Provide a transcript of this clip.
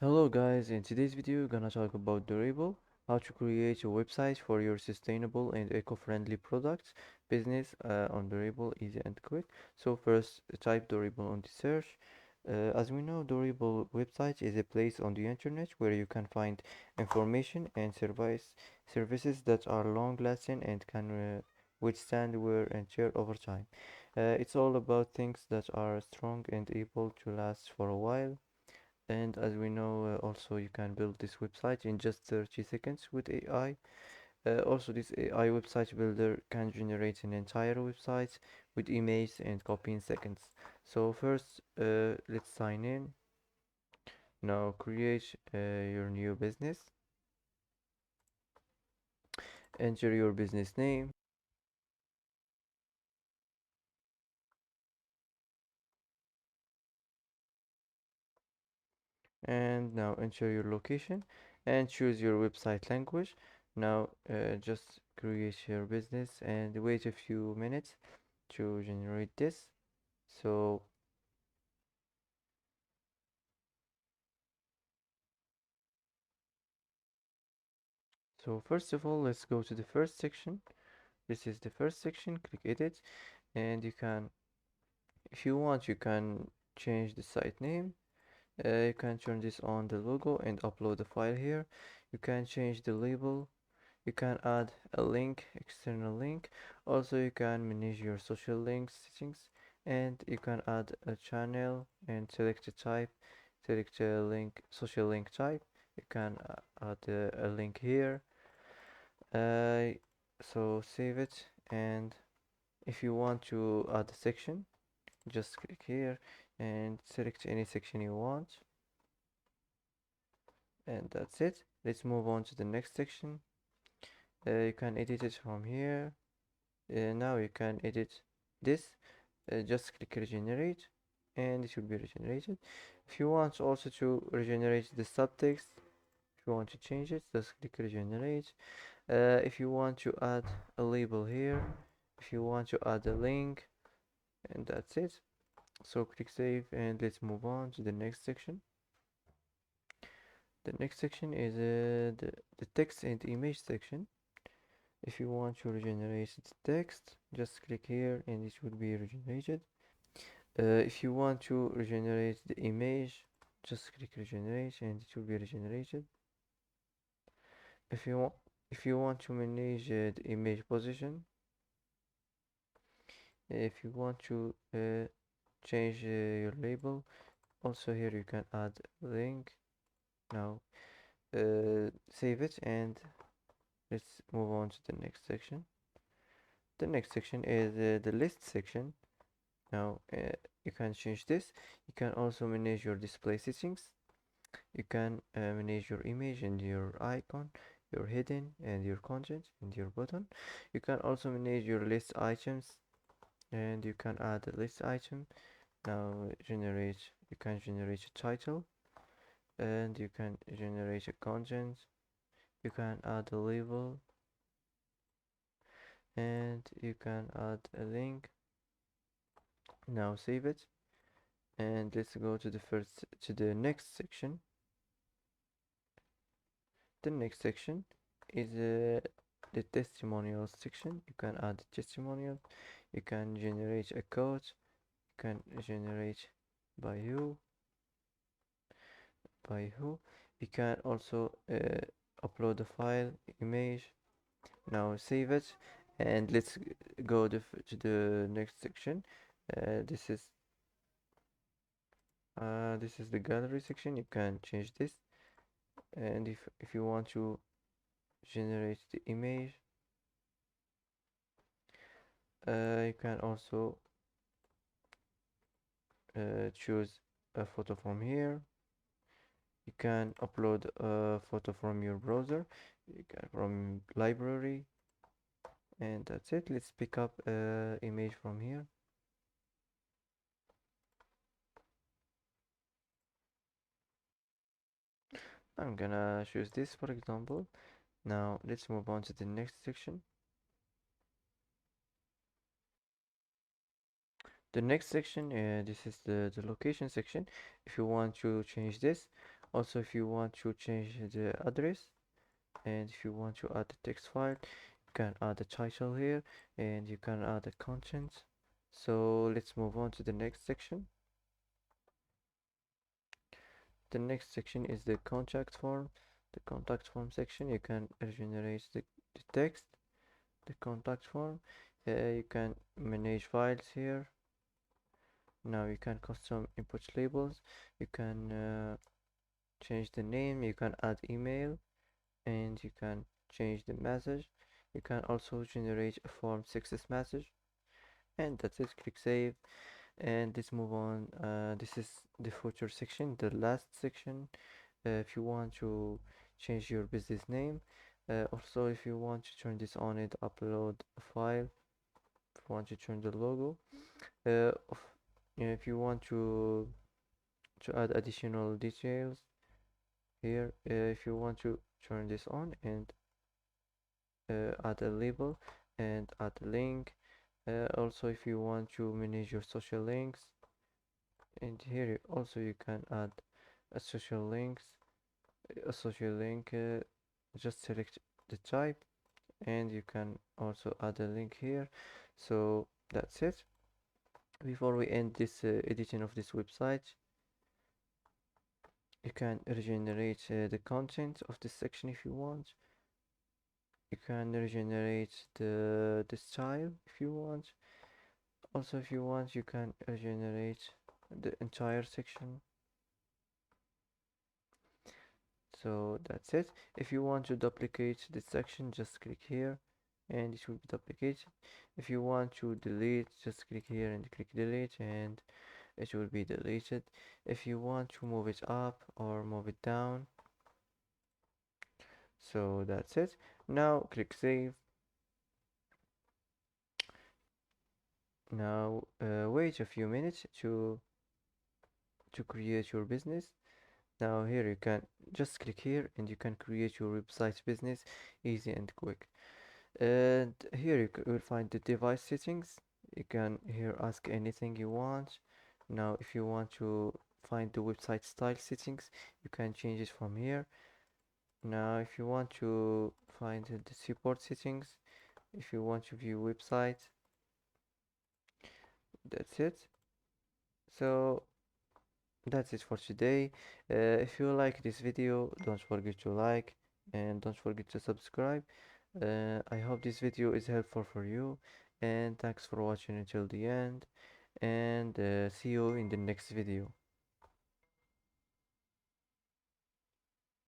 Hello guys, in today's video we're gonna talk about Durable, how to create a website for your sustainable and eco-friendly products business on Durable, easy and quick. So first type Durable on the search. As we know, Durable website is a place on the internet where you can find information and services that are long lasting and can withstand wear and tear over time. It's all about things that are strong and able to last for a while. And as we know, also you can build this website in just 30 seconds with AI. Also, this AI website builder can generate an entire website with images and copy in seconds. So first, let's sign in. Now create your new business. Enter your business name. And now enter your location and choose your website language. Now just create your business and wait a few minutes to generate this. So So first of all, let's go to the first section. This is the first section. Click edit, and you can, if you want, you can change the site name. You can turn this on the logo and upload the file here. You can change the label. You can add a link, external link. Also, you can manage your social links settings, and you can add a channel and select a type. Select a link, social link type. You can add a link here. Uh, so save it, and if you want to add a section, just click here and select any section you want, and that's it. Let's move on to the next section. You can edit it from here. Now you can edit this. Just click regenerate, and it will be regenerated. If you want also to regenerate the subtext, if you want to change it, just click regenerate. If you want to add a label here, if you want to add a link, and that's it. So click save, and let's move on to the next section. The next section is the text and image section. If you want to regenerate the text, just click here and it will be regenerated. If you want to regenerate the image, just click regenerate and it will be regenerated. If you want if you want to manage the image position, if you want to change your label, also here you can add link. Now save it, and let's move on to the next section. The next section is the list section. Now you can change this. You can also manage your display settings. You can manage your image and your icon, your heading and your content and your button. You can also manage your list items, and you can add a list item. Now you can generate a title, and you can generate a content. You can add a label, and you can add a link. Now save it, and let's go to the next section. The next section is the testimonials section. You can add testimonial. You can generate a code. You can generate by who by who. You can also upload a file image. Now save it, and let's go to the next section. Uh, this is this is the gallery section. You can change this, and if you want to generate the image, you can also choose a photo from here. You can upload a photo from your browser, you can from library, and that's it. Let's pick up image from here. I'm gonna choose this, for example. Now let's move on to the next section. The next section, this is the location section. If you want to change this, Also, if you want to change the address, and if you want to add the text file, you can add the title here, and you can add the content. So let's move on to the next section. The next section is the contact form. The contact form section, you can regenerate the text, the contact form. You can manage files here. Now you can custom input labels. You can change the name. You can add email, and you can change the message. You can also generate a form success message, and that's it. Click save, and let's move on. This is the footer section, the last section. If you want to change your business name, also if you want to turn this on and upload a file, if you want to turn the logo, uh, of, if you want to add additional details here, if you want to turn this on and add a label and add a link, also if you want to manage your social links, and here also you can add a social links, a social link. Just select the type, and you can also add a link here. So that's it. Before we end this editing of this website, you can regenerate the content of this section if you want. You can regenerate the style if you want. Also, if you want, you can regenerate the entire section. So that's it. If you want to duplicate this section, just click here and it will be duplicated. If you want to delete, just click here and click delete, and it will be deleted. If you want to move it up or move it down, so that's it. Now click save. Now wait a few minutes to create your business. Now here you can just click here and you can create your website business easy and quick. And here you will find the device settings. You can here ask anything you want. Now if you want to find the website style settings, you can change it from here. Now if you want to find the support settings, if you want to view website, that's it. So that's it for today. If you like this video, don't forget to like and don't forget to subscribe. I hope this video is helpful for you, and thanks for watching until the end, and see you in the next video.